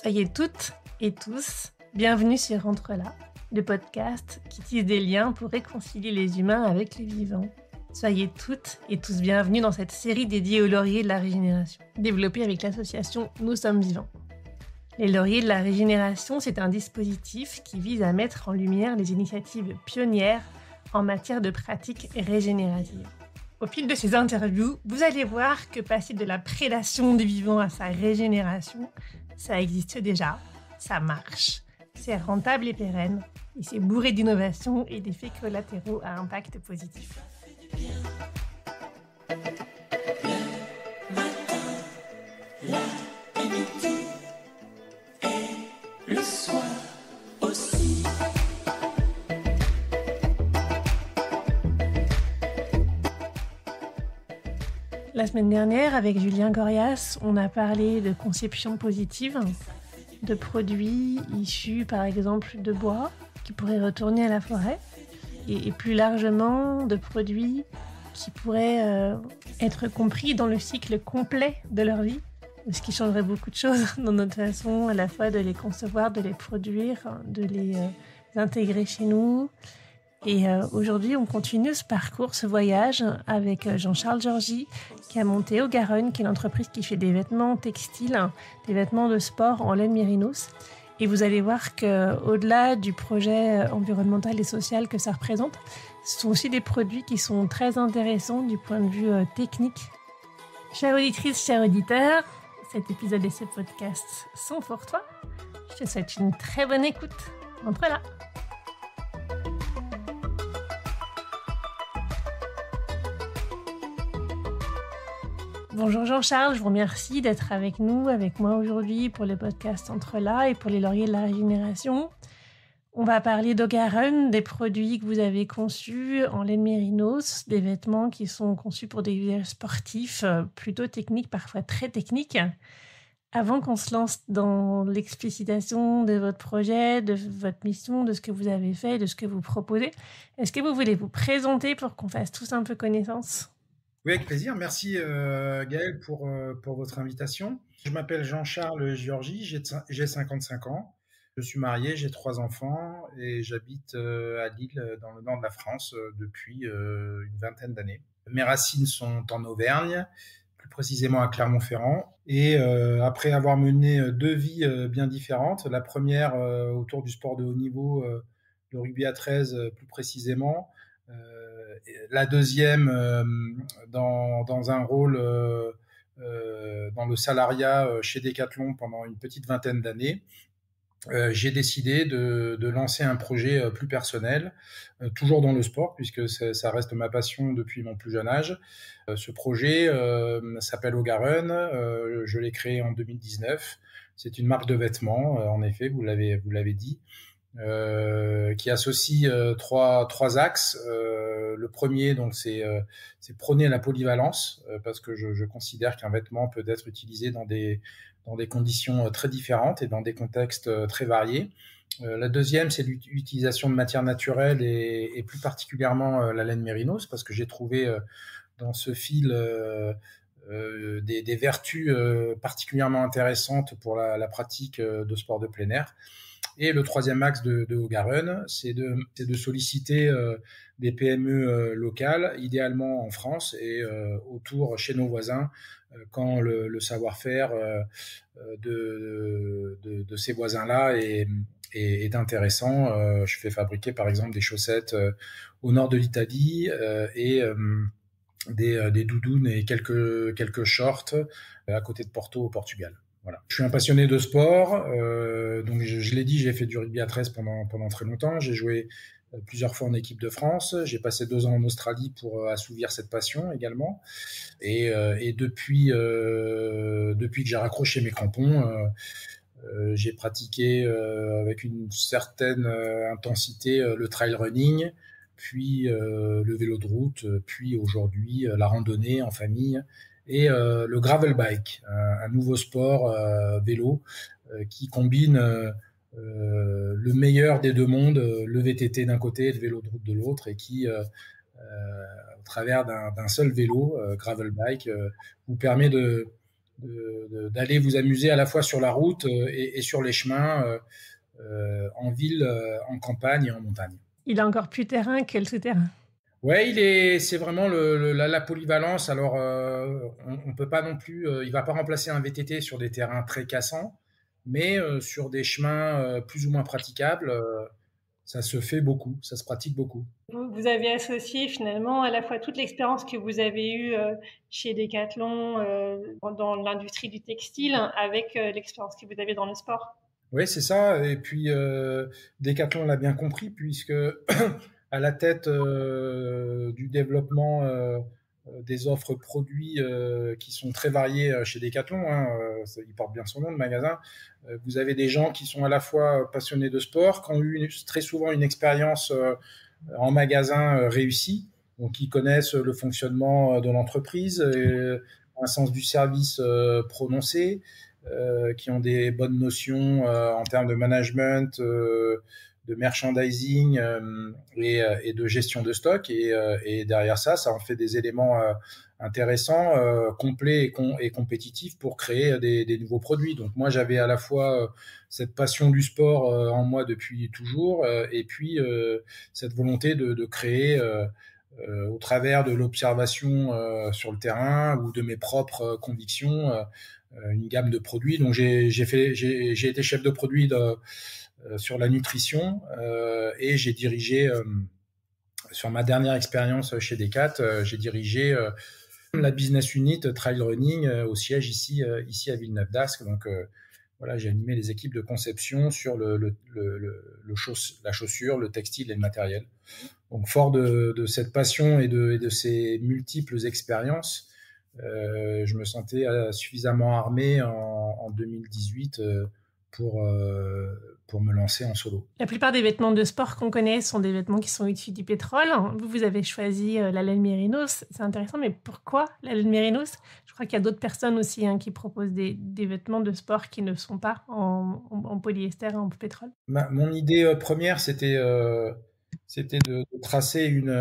Soyez toutes et tous bienvenus sur Entre là, le podcast qui tisse des liens pour réconcilier les humains avec les vivants. Soyez toutes et tous bienvenus dans cette série dédiée aux lauriers de la régénération, développée avec l'association Nous sommes vivants. Les lauriers de la régénération, c'est un dispositif qui vise à mettre en lumière les initiatives pionnières en matière de pratiques régénératives. Au fil de ces interviews, vous allez voir que passer de la prédation du vivant à sa régénération, ça existe déjà, ça marche, c'est rentable et pérenne, et c'est bourré d'innovation et d'effets collatéraux à impact positif. La semaine dernière, avec Julien Gorias, on a parlé de conception positive, de produits issus par exemple de bois qui pourraient retourner à la forêt, et plus largement de produits qui pourraient être compris dans le cycle complet de leur vie, ce qui changerait beaucoup de choses dans notre façon à la fois de les concevoir, de les produire, de les intégrer chez nous. Et aujourd'hui, on continue ce parcours, ce voyage avec Jean-Charles Georgy, qui a monté Ogaron, qui est l'entreprise qui fait des vêtements textiles, des vêtements de sport en laine mérinos. Et vous allez voir qu'au-delà du projet environnemental et social que ça représente, ce sont aussi des produits qui sont très intéressants du point de vue technique. Chère auditrice, chers auditeurs, cet épisode et ce podcast sont pour toi. Je te souhaite une très bonne écoute. Entre là. Bonjour Jean-Charles, je vous remercie d'être avec nous, avec moi aujourd'hui pour le podcast Entre là et pour les lauriers de la régénération. On va parler d'Ogaron, des produits que vous avez conçus en laine mérinos, des vêtements qui sont conçus pour des usages sportifs, plutôt techniques, parfois très techniques. Avant qu'on se lance dans l'explicitation de votre projet, de votre mission, de ce que vous avez fait, de ce que vous proposez, est-ce que vous voulez vous présenter pour qu'on fasse tous un peu connaissance ? Oui, avec plaisir. Merci Gaël pour votre invitation. Je m'appelle Jean-Charles Georgy, j'ai 55 ans. Je suis marié, j'ai 3 enfants et j'habite à Lille, dans le nord de la France, depuis une vingtaine d'années. Mes racines sont en Auvergne, plus précisément à Clermont-Ferrand. Et après avoir mené 2 vies bien différentes, la première autour du sport de haut niveau, le rugby à 13 plus précisément, la deuxième dans un rôle dans le salariat chez Decathlon pendant une petite vingtaine d'années. J'ai décidé de lancer un projet plus personnel, toujours dans le sport, puisque ça reste ma passion depuis mon plus jeune âge. Ce projet s'appelle Ogaron, je l'ai créé en 2019. C'est une marque de vêtements, en effet, vous l'avez dit. Qui associe trois axes. Le premier, donc, c'est prôner la polyvalence, parce que je considère qu'un vêtement peut être utilisé dans des conditions très différentes et dans des contextes très variés. La deuxième, c'est l'utilisation de matières naturelles et plus particulièrement la laine mérinos, parce que j'ai trouvé dans ce fil des vertus particulièrement intéressantes pour la pratique de sport de plein air. Et le troisième axe de Ogaron, c'est de solliciter des PME locales, idéalement en France et autour chez nos voisins, quand le savoir-faire de ces voisins-là est intéressant. Je fais fabriquer par exemple des chaussettes au nord de l'Italie et des doudounes et quelques shorts à côté de Porto au Portugal. Voilà. Je suis un passionné de sport, donc je l'ai dit, j'ai fait du rugby à 13 pendant très longtemps. J'ai joué plusieurs fois en équipe de France. J'ai passé 2 ans en Australie pour assouvir cette passion également. Et depuis que j'ai raccroché mes crampons, j'ai pratiqué avec une certaine intensité le trail running, puis le vélo de route, puis aujourd'hui la randonnée en famille. Et le gravel bike, un nouveau sport vélo qui combine le meilleur des 2 mondes, le VTT d'un côté et le vélo de route de l'autre, et qui, au travers d'un seul vélo, gravel bike, vous permet de d'aller vous amuser à la fois sur la route et sur les chemins, en ville, en campagne et en montagne. Il est encore plus terrain que le tout-terrain. Ouais, c'est vraiment la polyvalence. Alors, on peut pas non plus, il va pas remplacer un VTT sur des terrains très cassants, mais sur des chemins plus ou moins praticables, ça se fait beaucoup, ça se pratique beaucoup. Vous avez associé finalement à la fois toute l'expérience que vous avez eue chez Decathlon dans l'industrie du textile avec l'expérience que vous avez dans le sport. Oui, c'est ça. Et puis, Decathlon l'a bien compris, puisque à la tête du développement des offres produits qui sont très variées chez Decathlon, hein, il porte bien son nom, le magasin, vous avez des gens qui sont à la fois passionnés de sport, qui ont eu très souvent une expérience en magasin réussie, donc qui connaissent le fonctionnement de l'entreprise, un sens du service prononcé, qui ont des bonnes notions en termes de management, de merchandising et de gestion de stock. Et derrière ça, ça en fait des éléments intéressants, complets et compétitifs pour créer des nouveaux produits. Donc moi, j'avais à la fois cette passion du sport en moi depuis toujours, et puis cette volonté de créer au travers de l'observation sur le terrain ou de mes propres convictions, une gamme de produits. Donc j'ai été chef de produit sur la nutrition et j'ai dirigé sur ma dernière expérience chez Decat, j'ai dirigé la business unit trail running au siège ici à Villeneuve-d'Ascq. Donc voilà, j'ai animé les équipes de conception sur la chaussure, le textile et le matériel. Donc fort de cette passion et de ces multiples expériences, je me sentais suffisamment armé en 2018 pour me lancer en solo. La plupart des vêtements de sport qu'on connaît sont des vêtements qui sont issus du pétrole. Vous avez choisi la laine mérinos. C'est intéressant, mais pourquoi la laine mérinos? Je crois qu'il y a d'autres personnes aussi qui proposent des vêtements de sport qui ne sont pas en polyester et en pétrole. Mon idée première, c'était de tracer une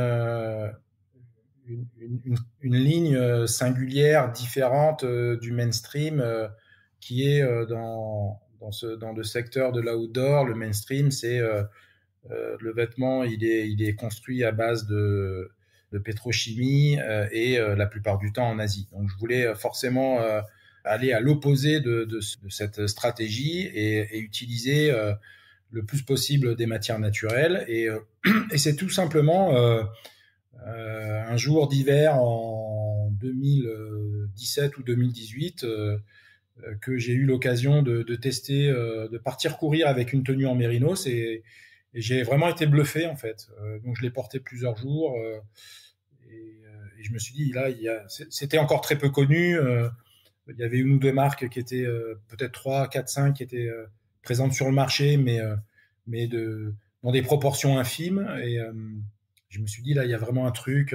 ligne singulière, différente du mainstream, qui est dans le secteur de l'outdoor. Le mainstream, c'est le vêtement, il est construit à base de pétrochimie et la plupart du temps en Asie. Donc je voulais forcément aller à l'opposé de cette stratégie et utiliser le plus possible des matières naturelles. Et c'est tout simplement un jour d'hiver en 2017 ou 2018 que j'ai eu l'occasion de tester, de partir courir avec une tenue en mérinos et j'ai vraiment été bluffé en fait. Donc je l'ai porté plusieurs jours et je me suis dit là, c'était encore très peu connu. Il y avait une ou deux marques qui étaient peut-être 3, 4, 5 qui étaient présentes sur le marché, mais dans des proportions infimes. Et je me suis dit là, il y a vraiment un truc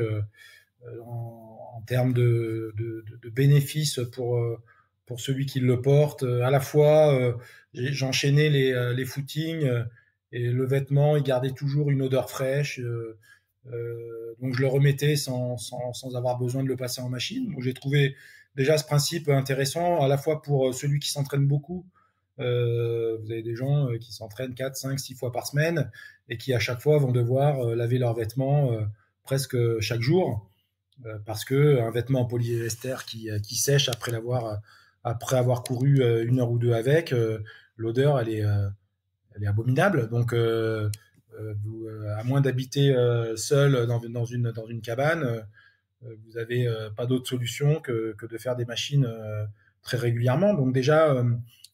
en termes de bénéfices pour celui qui le porte. À la fois, j'enchaînais les footings et le vêtement, il gardait toujours une odeur fraîche. Donc je le remettais sans avoir besoin de le passer en machine. Donc j'ai trouvé déjà ce principe intéressant, à la fois pour celui qui s'entraîne beaucoup. Vous avez des gens qui s'entraînent 4, 5, 6 fois par semaine et qui à chaque fois vont devoir laver leurs vêtements presque chaque jour parce que un vêtement en polyester qui sèche après avoir couru une heure ou deux avec, l'odeur elle est abominable. Donc à moins d'habiter seul dans une cabane, vous n'avez pas d'autre solution que de faire des machines très régulièrement. Donc déjà,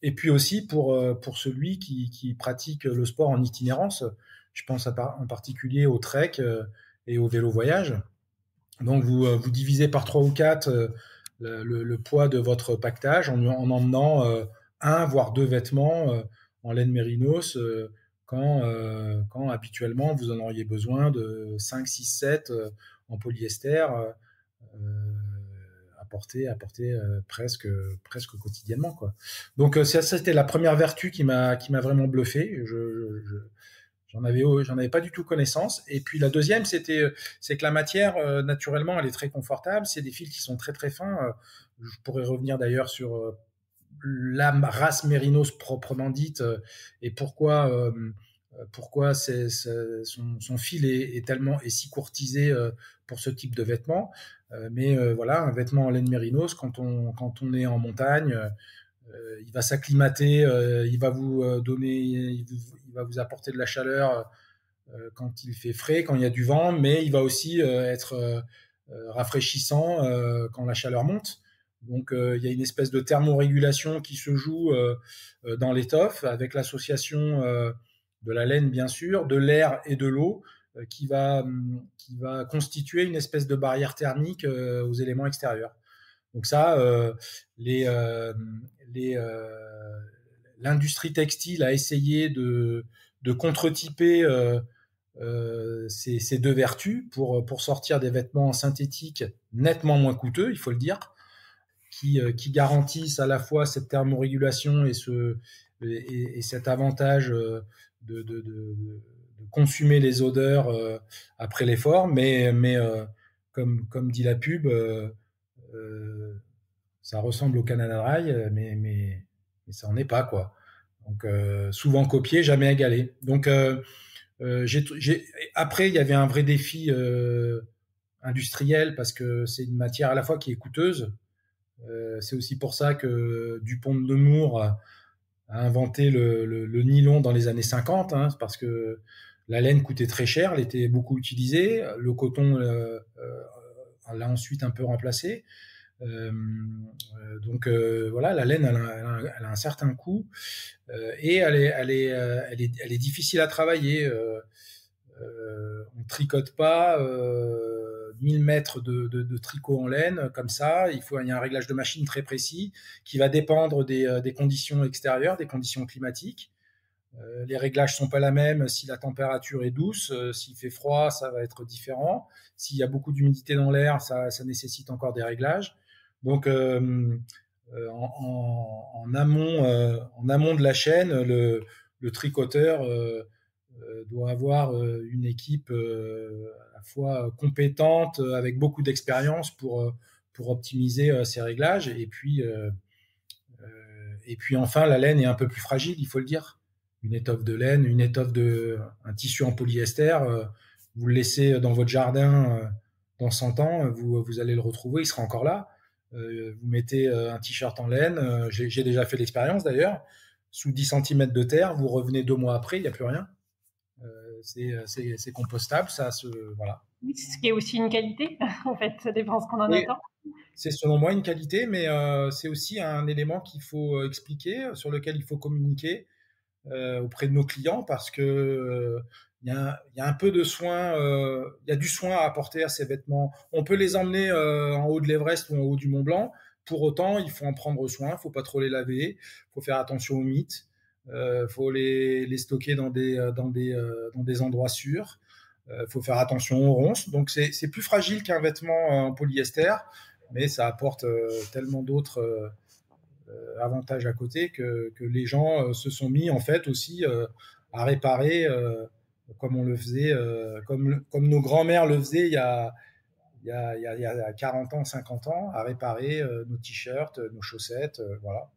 et puis aussi pour celui qui pratique le sport en itinérance, je pense en particulier au trek et au vélo voyage. Donc vous divisez par 3 ou 4 le poids de votre pactage en emmenant un voire deux vêtements en laine mérinos quand habituellement vous en auriez besoin de 5, 6, 7 en polyester apporté presque quotidiennement quoi. Donc ça c'était la première vertu qui m'a vraiment bluffé. j'en avais pas du tout connaissance. Et puis la deuxième, c'est que la matière, naturellement, elle est très confortable. C'est des fils qui sont très très fins. Je pourrais revenir d'ailleurs sur la race Mérinos proprement dite et pourquoi son fil est si courtisé pour ce type de vêtement. Mais voilà, un vêtement en laine Mérinos, quand on est en montagne, il va s'acclimater, il va vous apporter de la chaleur quand il fait frais, quand il y a du vent, mais il va aussi être rafraîchissant quand la chaleur monte. Donc il y a une espèce de thermorégulation qui se joue dans l'étoffe avec l'association de la laine bien sûr, de l'air et de l'eau qui va constituer une espèce de barrière thermique aux éléments extérieurs. Donc ça, l'industrie textile a essayé de contre-typer ces deux vertus pour sortir des vêtements synthétiques nettement moins coûteux, il faut le dire, qui garantissent à la fois cette thermorégulation et cet avantage de consumer les odeurs après l'effort, mais comme dit la pub, ça ressemble au Canada Dry, mais ça n'en est pas, quoi. Donc souvent copié, jamais égalé. Donc après, il y avait un vrai défi industriel parce que c'est une matière à la fois qui est coûteuse. C'est aussi pour ça que Dupont de Nemours a inventé le nylon dans les années 50, hein, parce que la laine coûtait très cher, elle était beaucoup utilisée, le coton l'a ensuite un peu remplacé. Donc voilà, la laine elle a un certain coût et elle est difficile à travailler. On tricote pas 1000 mètres de tricot en laine comme ça. Il y a un réglage de machine très précis qui va dépendre des conditions extérieures, des conditions climatiques. Les réglages sont pas la même si la température est douce, s'il fait froid, ça va être différent. S'il y a beaucoup d'humidité dans l'air, ça nécessite encore des réglages. Donc en amont de la chaîne, le tricoteur doit avoir une équipe à la fois compétente, avec beaucoup d'expérience pour optimiser ces réglages. Et puis enfin, la laine est un peu plus fragile, il faut le dire. Une étoffe de laine, un tissu en polyester, vous le laissez dans votre jardin dans 100 ans, vous allez le retrouver, il sera encore là. Vous mettez un t-shirt en laine, j'ai déjà fait l'expérience d'ailleurs, sous 10 cm de terre, vous revenez 2 mois après, il n'y a plus rien. C'est compostable, voilà. Oui, ce qui est aussi une qualité, en fait, ça dépend ce qu'on en attend. C'est selon moi une qualité, mais c'est aussi un élément qu'il faut expliquer, sur lequel il faut communiquer auprès de nos clients, parce que il y a un peu de soin, il y a du soin à apporter à ces vêtements. On peut les emmener en haut de l'Everest ou en haut du Mont Blanc. Pour autant, il faut en prendre soin. Il faut pas trop les laver. Il faut faire attention aux mites. Faut les stocker dans des endroits sûrs. Faut faire attention aux ronces. Donc c'est plus fragile qu'un vêtement en polyester, mais ça apporte tellement d'autres avantages à côté que les gens se sont mis en fait aussi à réparer comme on le faisait, comme nos grands-mères le faisaient il y a 40 ans, 50 ans, à réparer nos t-shirts, nos chaussettes, voilà.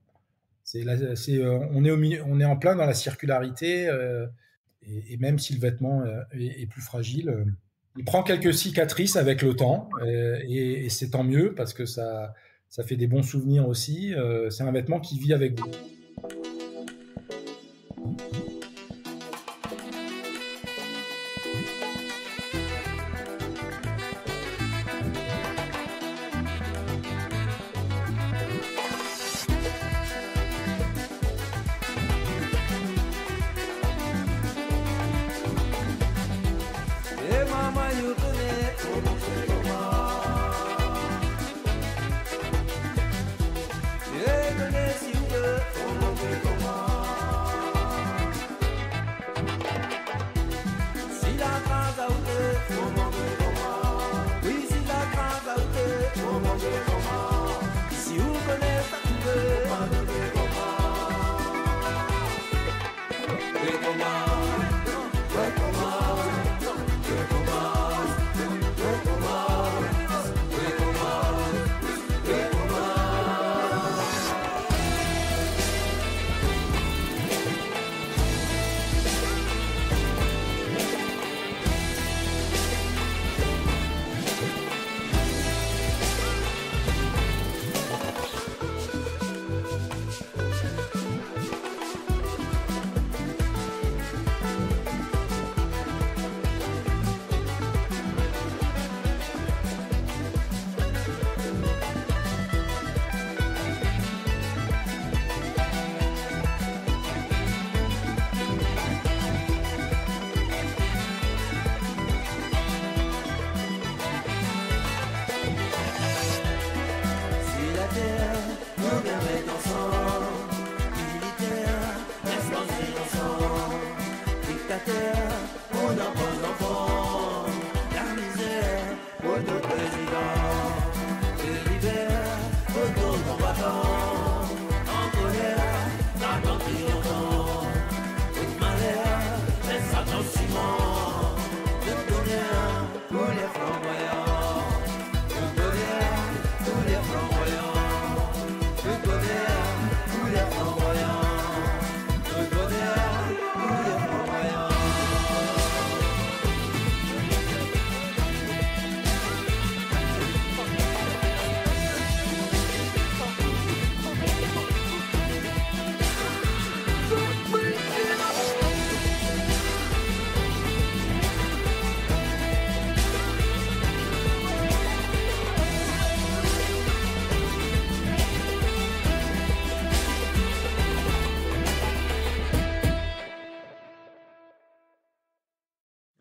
On est en plein dans la circularité et même si le vêtement est plus fragile, il prend quelques cicatrices avec le temps et c'est tant mieux parce que ça fait des bons souvenirs aussi. C'est un vêtement qui vit avec vous.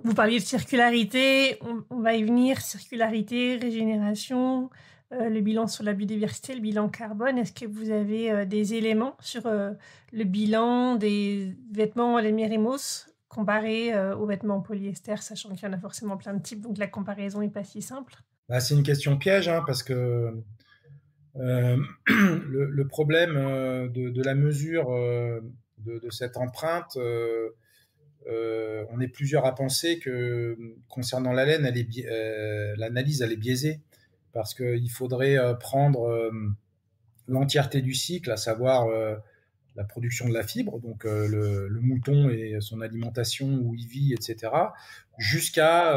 Vous parliez de circularité, on va y venir, circularité, régénération, le bilan sur la biodiversité, le bilan carbone. Est-ce que vous avez des éléments sur le bilan des vêtements en laine Mérimos comparé aux vêtements en polyester, sachant qu'il y en a forcément plein de types, donc la comparaison n'est pas si simple? Bah, c'est une question piège, hein, parce que le problème de la mesure de cette empreinte, on est plusieurs à penser que concernant la laine, l'analyse elle est biaisée, parce qu'il faudrait prendre l'entièreté du cycle, à savoir la production de la fibre, donc le mouton et son alimentation, où il vit, etc., jusqu'à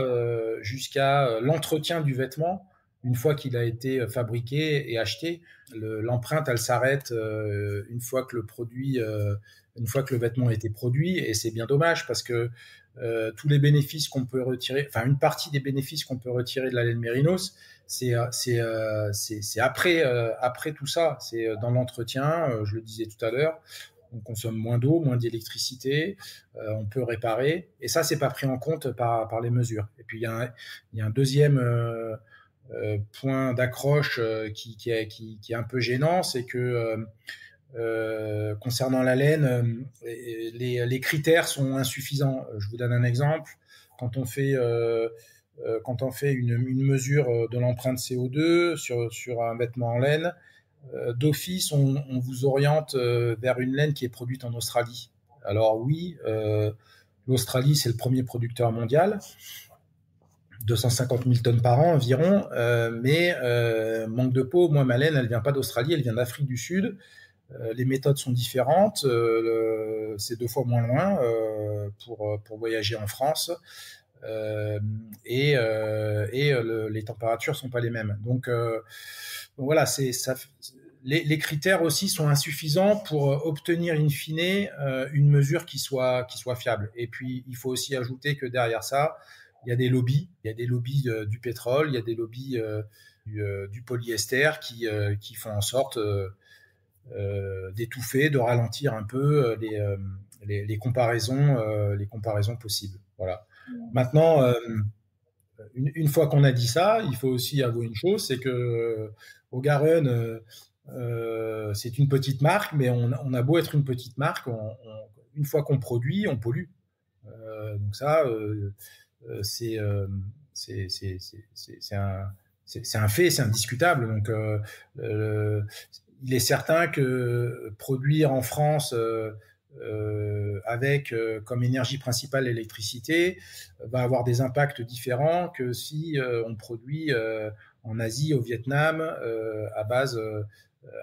l'entretien du vêtement une fois qu'il a été fabriqué et acheté. L'empreinte, elle s'arrête une fois que une fois que le vêtement a été produit, et c'est bien dommage parce que tous les bénéfices qu'on peut retirer, enfin une partie des bénéfices qu'on peut retirer de la laine mérinos, c'est après tout ça, c'est dans l'entretien, je le disais tout à l'heure, on consomme moins d'eau, moins d'électricité, on peut réparer, et ça c'est pas pris en compte par les mesures. Et puis il y a un deuxième point d'accroche qui est un peu gênant, c'est que concernant la laine, les critères sont insuffisants. Je vous donne un exemple. Quand on fait une mesure de l'empreinte CO2 sur un vêtement en laine, d'office, on vous oriente vers une laine qui est produite en Australie. Alors oui, l'Australie, c'est le premier producteur mondial, 250 000 tonnes par an environ, mais manque de peau, moi, ma laine, elle vient pas d'Australie, elle vient d'Afrique du Sud. Les méthodes sont différentes, c'est 2 fois moins loin pour voyager en France, et les températures sont pas les mêmes. Donc voilà, les critères aussi sont insuffisants pour obtenir in fine une mesure qui soit fiable. Et puis il faut aussi ajouter que derrière ça, il y a des lobbies du pétrole, il y a des lobbies du polyester qui font en sorte d'étouffer, de ralentir un peu les comparaisons possibles. Voilà. Maintenant, une fois qu'on a dit ça, il faut aussi avouer une chose, c'est que Ōgaren, c'est une petite marque, mais on a beau être une petite marque, une fois qu'on produit, on pollue. Donc ça, c'est un fait, c'est indiscutable. Donc il est certain que produire en France avec comme énergie principale l'électricité va avoir des impacts différents que si on produit en Asie, au Vietnam, à base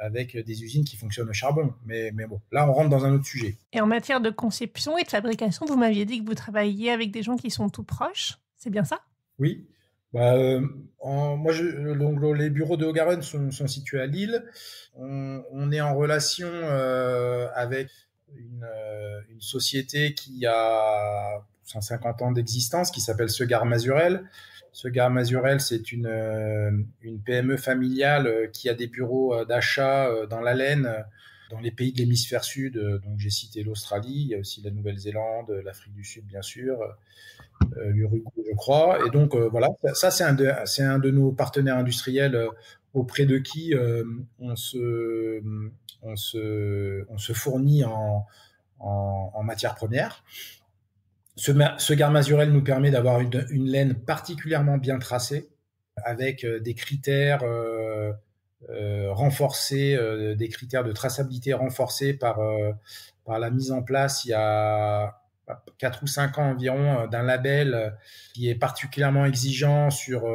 avec des usines qui fonctionnent au charbon. Mais bon, là on rentre dans un autre sujet. Et en matière de conception et de fabrication, vous m'aviez dit que vous travailliez avec des gens qui sont tout proches, c'est bien ça? Oui. Moi, donc, les bureaux de Ōgaren sont situés à Lille. On est en relation avec une société qui a 150 ans d'existence, qui s'appelle Segar Mazurel. Segar Mazurel, c'est une PME familiale qui a des bureaux d'achat dans la laine, dans les pays de l'hémisphère sud. Donc j'ai cité l'Australie, il y a aussi la Nouvelle-Zélande, l'Afrique du Sud bien sûr, l'Uruguay je crois. Et donc voilà, ça c'est un de nos partenaires industriels auprès de qui on se fournit en matières premières. Ce Segar Mazurel nous permet d'avoir une laine particulièrement bien tracée. avec des critères renforcés, des critères de traçabilité renforcés par la mise en place il y a 4 ou 5 ans environ d'un label qui est particulièrement exigeant sur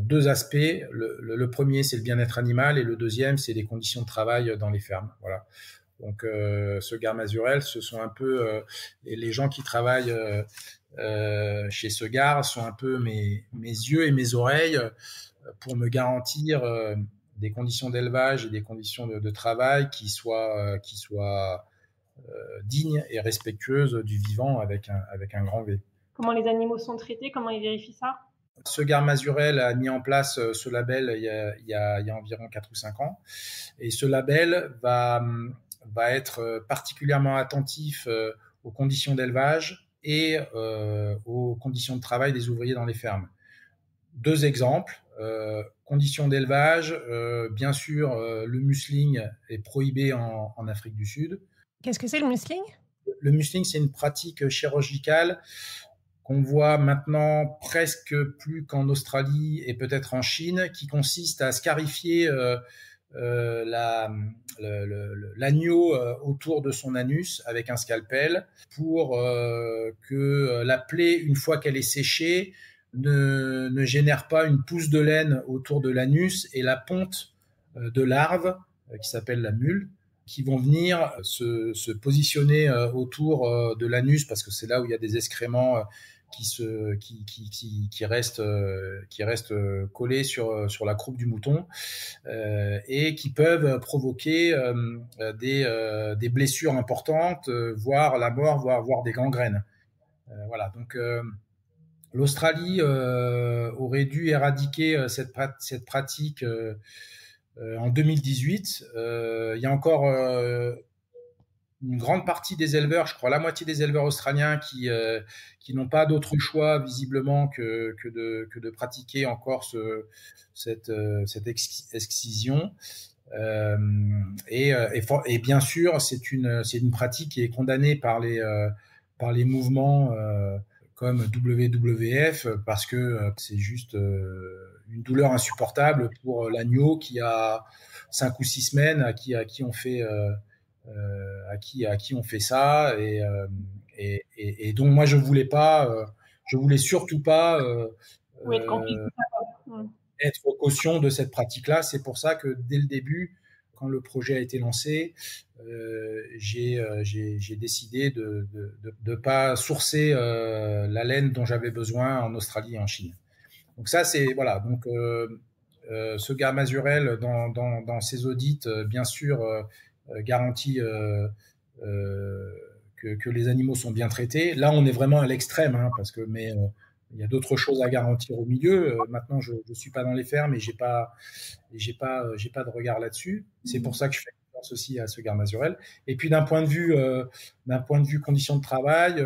deux aspects. Le premier, c'est le bien-être animal et le deuxième, c'est les conditions de travail dans les fermes. Voilà. Donc, ce Gare Mazurel, ce sont un peu les gens qui travaillent chez ce Gare sont un peu mes yeux et mes oreilles pour me garantir des conditions d'élevage et des conditions de travail qui soient dignes et respectueuses du vivant avec un grand V. Comment les animaux sont traités? Comment ils vérifient ça? Ce Gare Mazurel a mis en place ce label il y a environ 4 ou 5 ans. Et ce label va être particulièrement attentif aux conditions d'élevage et aux conditions de travail des ouvriers dans les fermes. Deux exemples. Conditions d'élevage, bien sûr, le musling est prohibé en Afrique du Sud. Qu'est-ce que c'est le musling? Le musling, c'est une pratique chirurgicale qu'on voit maintenant presque plus qu'en Australie et peut-être en Chine, qui consiste à scarifier l'agneau autour de son anus avec un scalpel pour que la plaie, une fois qu'elle est séchée, ne génère pas une pousse de laine autour de l'anus et la ponte de larves qui s'appelle la mule, qui vont venir se positionner autour de l'anus parce que c'est là où il y a des excréments qui restent collés sur la croupe du mouton et qui peuvent provoquer des blessures importantes, voire la mort, voire des gangrènes. Voilà, donc l'Australie aurait dû éradiquer cette pratique en 2018. Il y a encore une grande partie des éleveurs, je crois la moitié des éleveurs australiens qui n'ont pas d'autre choix visiblement que de pratiquer encore cette excision. Et bien sûr, c'est une pratique qui est condamnée par les mouvements comme WWF parce que c'est juste une douleur insupportable pour l'agneau qui a 5 ou 6 semaines à qui on fait à qui on fait ça et donc moi je voulais surtout pas être caution de cette pratique-là. C'est pour ça que dès le début, quand le projet a été lancé, j'ai décidé de ne pas sourcer la laine dont j'avais besoin en Australie et en Chine. Donc ça, c'est voilà. Donc ce Gare Mazurel dans ses audits, bien sûr, garantit que les animaux sont bien traités. Là, on est vraiment à l'extrême, hein, mais il y a d'autres choses à garantir au milieu. Maintenant, je suis pas dans les fermes et j'ai pas de regard là-dessus. C'est pour ça que je fais confiance aussi à ce Gare Mazurel. Et puis d'un point de vue conditions de travail,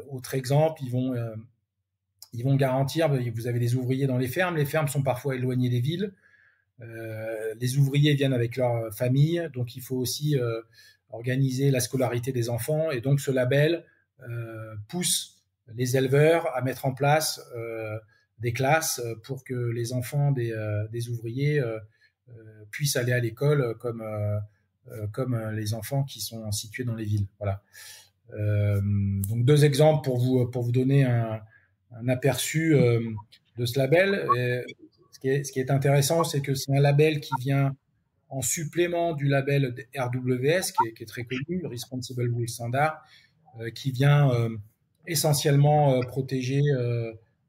autre exemple, ils vont garantir. Vous avez des ouvriers dans les fermes. Les fermes sont parfois éloignées des villes. Les ouvriers viennent avec leur famille, donc il faut aussi organiser la scolarité des enfants. Et donc ce label pousse les éleveurs à mettre en place des classes pour que les enfants des ouvriers puissent aller à l'école comme les enfants qui sont situés dans les villes. Voilà. Donc deux exemples pour vous donner un aperçu de ce label. Ce qui est intéressant, c'est que c'est un label qui vient en supplément du label RWS, qui est très connu, Responsible Wool Standard, qui vient essentiellement protéger,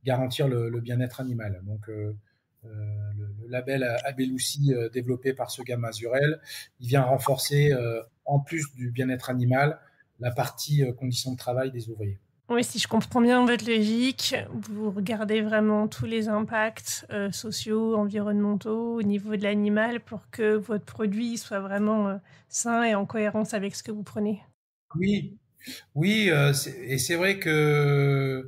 garantir le bien-être animal. Donc, le label Abeloussi développé par ce Gare Mazurel, il vient renforcer, en plus du bien-être animal, la partie conditions de travail des ouvriers. Oui, si je comprends bien votre logique, vous regardez vraiment tous les impacts sociaux, environnementaux au niveau de l'animal pour que votre produit soit vraiment sain et en cohérence avec ce que vous prenez. Oui, oui, et c'est vrai que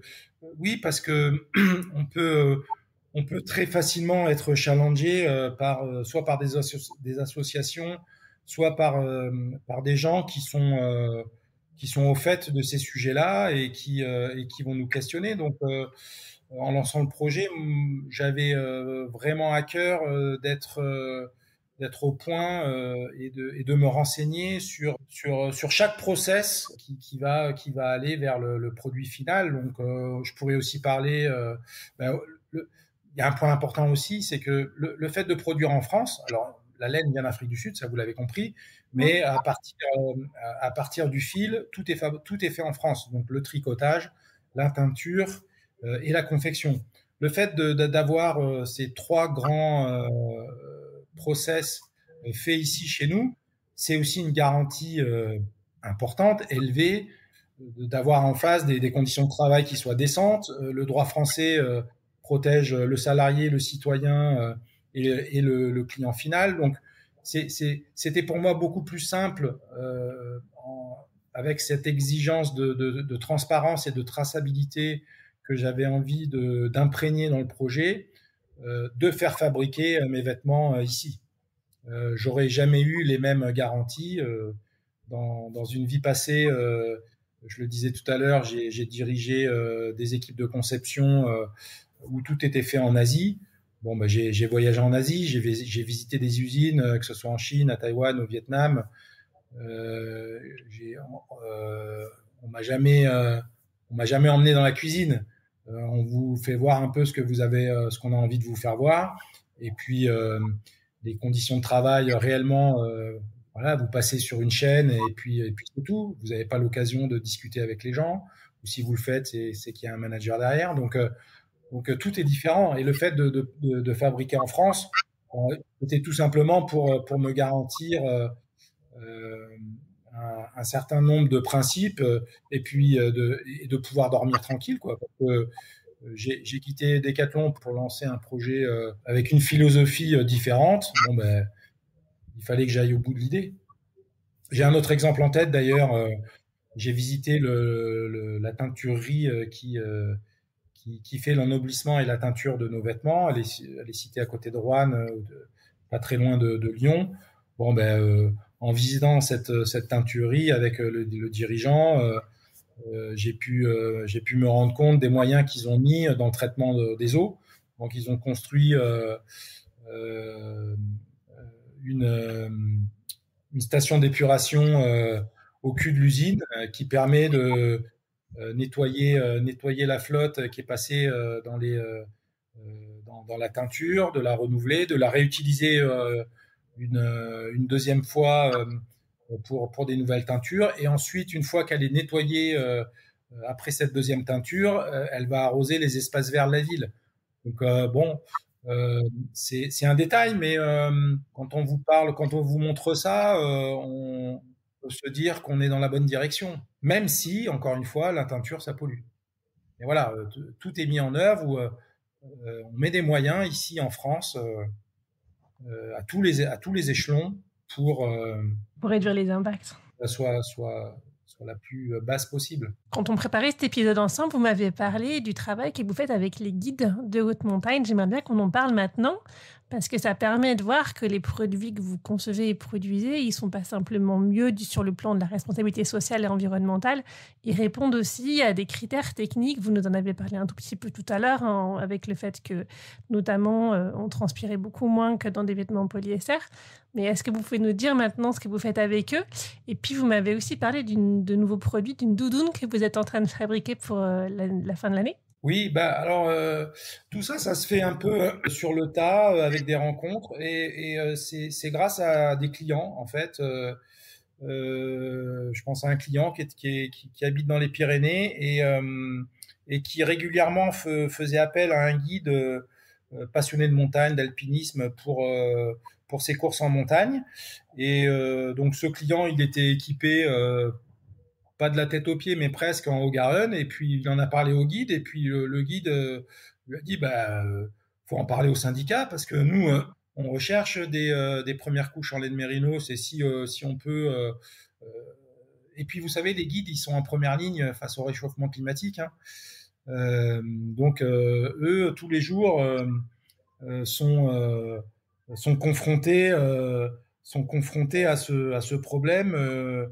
oui, parce que on peut très facilement être challengé soit par des associations, soit par des gens qui sont au fait de ces sujets-là et qui vont nous questionner. Donc, en lançant le projet, j'avais vraiment à cœur d'être au point et de me renseigner sur chaque process qui va aller vers le produit final. Donc, je pourrais aussi parler. Ben, il y a un point important aussi, c'est que le fait de produire en France, alors la laine vient d'Afrique du Sud, ça vous l'avez compris, mais à partir du fil, tout est fait en France. Donc le tricotage, la teinture et la confection. Le fait d'avoir ces trois grands process faits ici chez nous, c'est aussi une garantie importante, élevée, d'avoir en face des conditions de travail qui soient décentes. Le droit français protège le salarié, le citoyen et le client final. Donc, c'était pour moi beaucoup plus simple avec cette exigence de transparence et de traçabilité que j'avais envie d'imprégner dans le projet, de faire fabriquer mes vêtements ici. J'aurais jamais eu les mêmes garanties dans une vie passée. Je le disais tout à l'heure, j'ai dirigé des équipes de conception où tout était fait en Asie. Bon, bah, j'ai voyagé en Asie, j'ai visité des usines, que ce soit en Chine, à Taïwan, au Vietnam. Euh, on m'a jamais emmené dans la cuisine. On vous fait voir un peu ce qu'on a envie de vous faire voir. Et puis, les conditions de travail réellement, voilà, vous passez sur une chaîne et puis c'est tout. Vous n'avez pas l'occasion de discuter avec les gens. Ou si vous le faites, c'est qu'il y a un manager derrière. Donc tout est différent. Et le fait de fabriquer en France, c'était tout simplement pour me garantir euh, un certain nombre de principes et puis de pouvoir dormir tranquille, quoi. Parce que j'ai quitté Decathlon pour lancer un projet avec une philosophie différente. Bon, ben, il fallait que j'aille au bout de l'idée. J'ai un autre exemple en tête d'ailleurs. J'ai visité la teinturerie qui fait l'ennoblissement et la teinture de nos vêtements. Elle est située à côté de Roanne, pas très loin de Lyon. Bon, ben, en visitant cette teinturerie avec le dirigeant, j'ai pu me rendre compte des moyens qu'ils ont mis dans le traitement des eaux. Donc, ils ont construit euh, une, euh, une station d'épuration au cul de l'usine qui permet de nettoyer la flotte qui est passée dans la teinture, de la renouveler, de la réutiliser une deuxième fois pour des nouvelles teintures. Et ensuite, une fois qu'elle est nettoyée après cette deuxième teinture, elle va arroser les espaces verts de la ville. Donc bon, c'est un détail, mais quand on vous parle, quand on vous montre ça, on peut se dire qu'on est dans la bonne direction. Même si, encore une fois, la teinture, ça pollue. Et voilà, tout est mis en œuvre où on met des moyens ici en France à tous les échelons pour réduire les impacts. Soit la plus basse possible. Quand on préparait cet épisode ensemble, vous m'avez parlé du travail que vous faites avec les guides de haute montagne. J'aimerais bien qu'on en parle maintenant parce que ça permet de voir que les produits que vous concevez et produisez, ils ne sont pas simplement mieux sur le plan de la responsabilité sociale et environnementale, ils répondent aussi à des critères techniques. Vous nous en avez parlé un tout petit peu tout à l'heure avec le fait que, notamment, on transpirait beaucoup moins que dans des vêtements en polyester. Mais est-ce que vous pouvez nous dire maintenant ce que vous faites avec eux? Et puis, vous m'avez aussi parlé de nouveaux produits, d'une doudoune que vous êtes en train de fabriquer pour la fin de l'année. Oui, bah alors tout ça, ça se fait un peu sur le tas avec des rencontres et c'est grâce à des clients en fait. Je pense à un client qui habite dans les Pyrénées et qui régulièrement faisait appel à un guide passionné de montagne, d'alpinisme pour ses courses en montagne. Et donc ce client, il était équipé pas de la tête aux pieds, mais presque en Haut-Garonne. Et puis, il en a parlé au guide. Et puis, le guide lui a dit, bah, faut en parler au syndicat parce que nous, on recherche des premières couches en laine mérinos. Et si on peut... et puis, vous savez, les guides, ils sont en première ligne face au réchauffement climatique. Hein. Donc, eux, tous les jours, sont confrontés à ce problème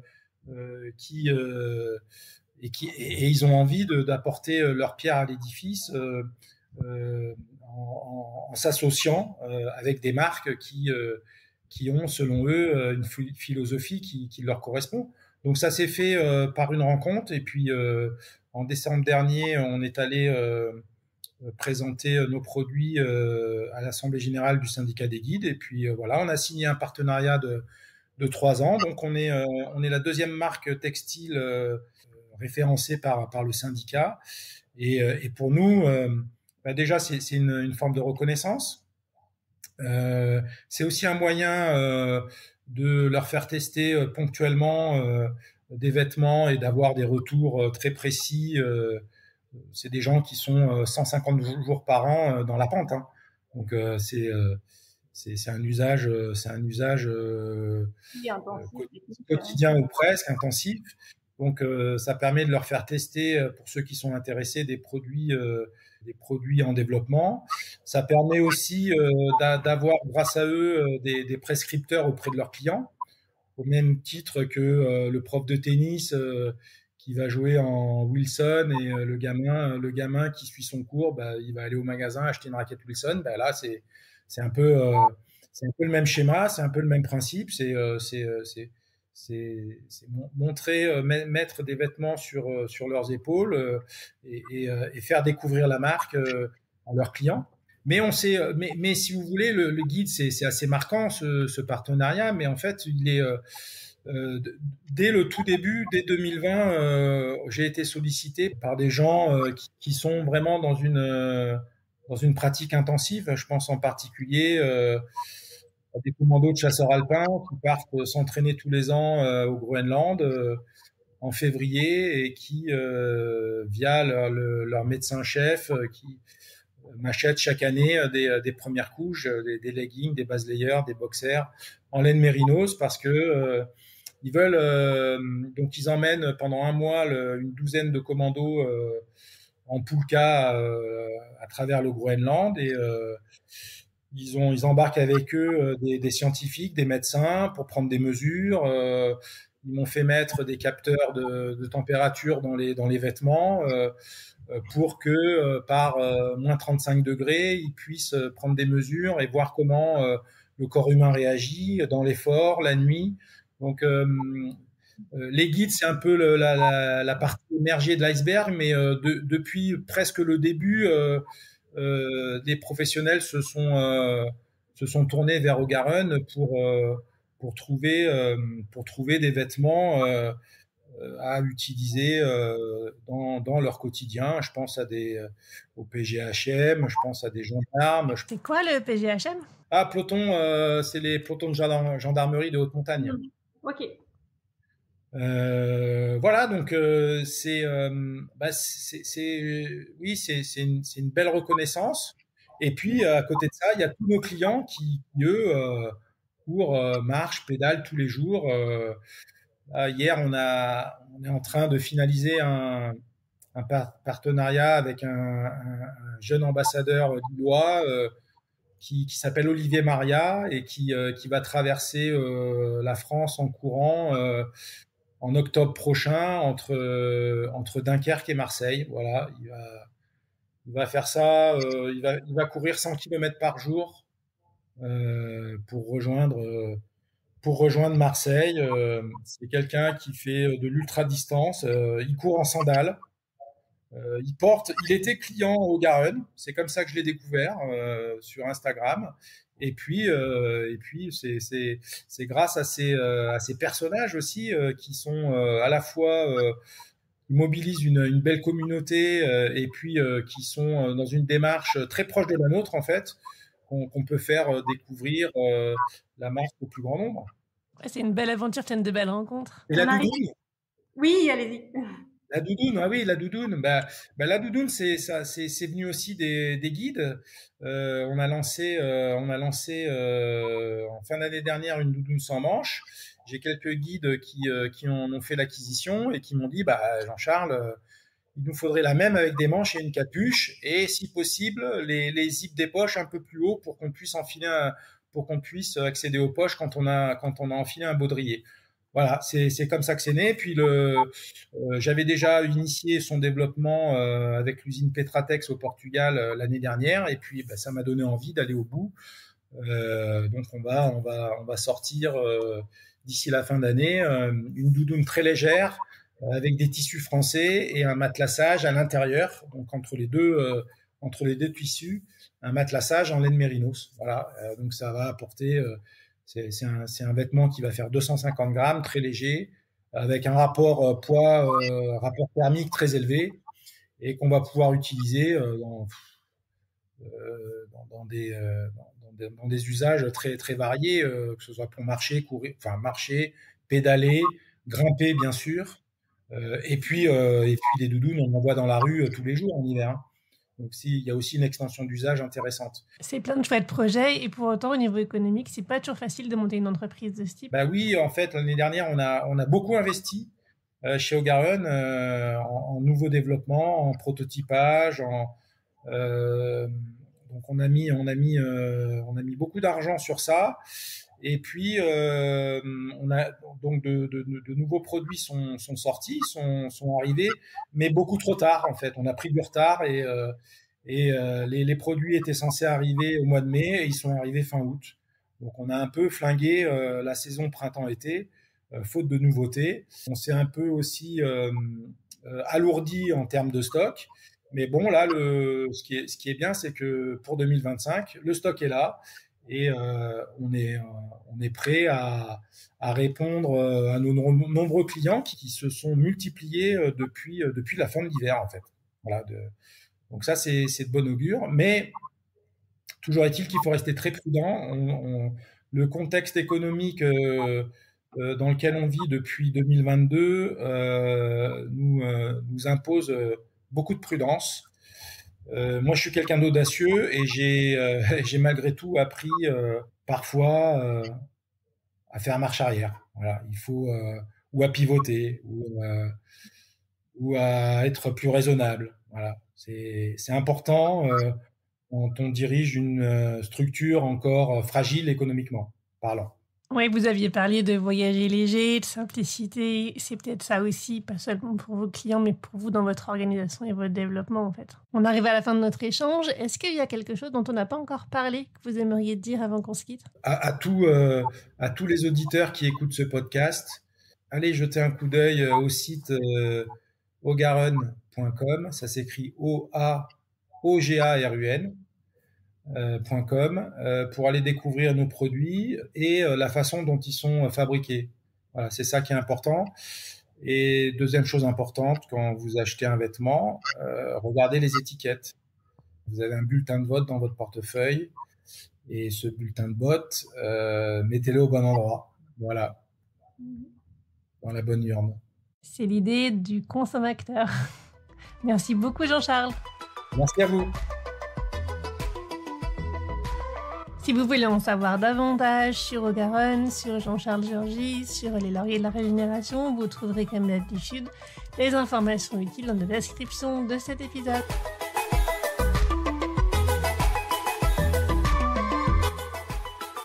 qui et ils ont envie d'apporter leur pierre à l'édifice en s'associant avec des marques qui ont, selon eux, une philosophie qui leur correspond. Donc ça s'est fait par une rencontre, et puis en décembre dernier, on est allé présenter nos produits à l'Assemblée générale du syndicat des guides, et puis voilà, on a signé un partenariat de 3 ans. Donc on est la deuxième marque textile référencée par le syndicat, et pour nous, déjà c'est une forme de reconnaissance. C'est aussi un moyen de leur faire tester ponctuellement des vêtements et d'avoir des retours très précis. C'est des gens qui sont 150 jours par an dans la pente, hein. Donc c'est un usage, quotidien ou presque intensif. Donc ça permet de leur faire tester, pour ceux qui sont intéressés, des produits en développement. Ça permet aussi d'avoir, grâce à eux, des prescripteurs auprès de leurs clients, au même titre que le prof de tennis qui va jouer en Wilson, et le gamin qui suit son cours, bah, il va aller au magasin acheter une raquette Wilson. Bah, là, c'est un peu le même schéma, c'est un peu le même principe. C'est montrer, mettre des vêtements sur leurs épaules et faire découvrir la marque à leurs clients. Mais si vous voulez, le guide, c'est assez marquant, ce partenariat, mais en fait, il est dès le tout début, dès 2020, j'ai été sollicité par des gens qui sont vraiment dans une pratique intensive. Je pense en particulier à des commandos de chasseurs alpins qui partent s'entraîner tous les ans au Groenland en février, et qui, via leur médecin-chef, qui m'achètent chaque année des premières couches, des leggings, des base layers, des boxers en laine mérinos, parce que ils veulent, donc ils emmènent pendant un mois une douzaine de commandos en poulka à travers le Groenland, et ils embarquent avec eux des scientifiques, des médecins pour prendre des mesures. Ils m'ont fait mettre des capteurs de température dans les vêtements pour que par moins 35 degrés, ils puissent prendre des mesures et voir comment le corps humain réagit dans l'effort, la nuit. Donc les guides, c'est un peu la partie émergée de l'iceberg, mais depuis presque le début, des professionnels se sont tournés vers Ogarun pour trouver des vêtements à utiliser dans leur quotidien. Je pense au PGHM, je pense à des gendarmes. C'est quoi le PGHM? Ah, peloton, c'est les pelotons de gendarmerie de haute montagne. Ok. Voilà, donc oui, c'est une belle reconnaissance. Et puis à côté de ça, il y a tous nos clients qui eux, courent, marchent, pédalent tous les jours. Hier, on est en train de finaliser un partenariat avec un jeune ambassadeur lillois qui s'appelle Olivier Maria, et qui va traverser la France en courant en octobre prochain entre Dunkerque et Marseille. Voilà, il va faire ça, il va courir 100 km par jour pour rejoindre Marseille. C'est quelqu'un qui fait de l'ultra-distance. Il court en sandales. Il était client au Garun. C'est comme ça que je l'ai découvert sur Instagram. Et puis c'est grâce à ces personnages aussi qui sont à la fois mobilisent une belle communauté et puis qui sont dans une démarche très proche de la nôtre, en fait, qu'on peut faire découvrir la marque au plus grand nombre. Ouais, c'est une belle aventure, pleine de belles rencontres. Et la doudoune. Oui, allez-y. La doudoune, ah oui, la doudoune. La doudoune, c'est venu aussi des guides. On a lancé en fin d'année dernière une doudoune sans manches. J'ai quelques guides qui en ont fait l'acquisition et qui m'ont dit, Jean-Charles, il nous faudrait la même avec des manches et une capuche, et si possible les zips des poches un peu plus haut pour qu'on puisse accéder aux poches quand on a enfilé un baudrier. Voilà, c'est comme ça que c'est né. Puis j'avais déjà initié son développement avec l'usine Petratex au Portugal l'année dernière, et puis ça m'a donné envie d'aller au bout. Donc on va sortir d'ici la fin d'année une doudoune très légère avec des tissus français et un matelassage à l'intérieur. Donc entre les deux tissus, un matelassage en laine mérinos. Voilà, donc ça va apporter. C'est un vêtement qui va faire 250 grammes, très léger, avec un rapport rapport thermique très élevé, et qu'on va pouvoir utiliser dans des usages très, très variés, que ce soit pour marcher, courir, enfin marcher, pédaler, grimper bien sûr, et puis des doudounes, on en voit dans la rue tous les jours en hiver. Hein. Donc il y a aussi une extension d'usage intéressante. C'est plein de chouettes projets, et pour autant au niveau économique, c'est pas toujours facile de monter une entreprise de ce type. Bah oui, en fait l'année dernière on a beaucoup investi chez O'Garren en nouveau développement, en prototypage, donc on a mis beaucoup d'argent sur ça. Et puis on a donc de nouveaux produits sont sortis, sont arrivés, mais beaucoup trop tard en fait. On a pris du retard et les produits étaient censés arriver au mois de mai et ils sont arrivés fin août. Donc on a un peu flingué la saison printemps-été, faute de nouveautés. On s'est un peu aussi alourdi en termes de stock. Mais bon, là, ce qui est bien, c'est que pour 2025, le stock est là et on est prêt à répondre à nos nombreux clients qui se sont multipliés depuis la fin de l'hiver, en fait. Voilà, donc ça, c'est de bon augure. Mais toujours est-il qu'il faut rester très prudent. Le contexte économique dans lequel on vit depuis 2022 nous impose beaucoup de prudence. Moi, je suis quelqu'un d'audacieux et j'ai malgré tout appris parfois à faire marche arrière. Voilà, il faut ou à pivoter ou à être plus raisonnable. Voilà, c'est important quand on dirige une structure encore fragile économiquement parlant. Oui, vous aviez parlé de voyager léger, de simplicité. C'est peut-être ça aussi, pas seulement pour vos clients, mais pour vous dans votre organisation et votre développement, en fait. On arrive à la fin de notre échange. Est-ce qu'il y a quelque chose dont on n'a pas encore parlé que vous aimeriez dire avant qu'on se quitte ? À tous les auditeurs qui écoutent ce podcast, allez jeter un coup d'œil au site ogarun.com. Ça s'écrit OAOGARUN. .com pour aller découvrir nos produits et la façon dont ils sont fabriqués. Voilà, c'est ça qui est important. Et deuxième chose importante, quand vous achetez un vêtement, regardez les étiquettes. Vous avez un bulletin de vote dans votre portefeuille et ce bulletin de vote, mettez-le au bon endroit. Voilà, dans la bonne urne. C'est l'idée du consommateur. Merci beaucoup Jean-Charles. Merci à vous. Si vous voulez en savoir davantage sur O'Garren, sur Jean-Charles Georgi, sur les lauriers de la régénération, vous trouverez comme d'habitude les informations utiles dans la description de cet épisode.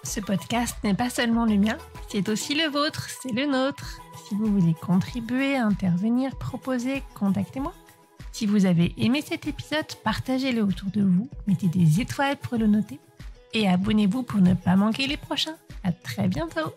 Ce podcast n'est pas seulement le mien, c'est aussi le vôtre, c'est le nôtre. Si vous voulez contribuer, intervenir, proposer, contactez-moi. Si vous avez aimé cet épisode, partagez-le autour de vous, mettez des étoiles pour le noter. Et abonnez-vous pour ne pas manquer les prochains. À très bientôt!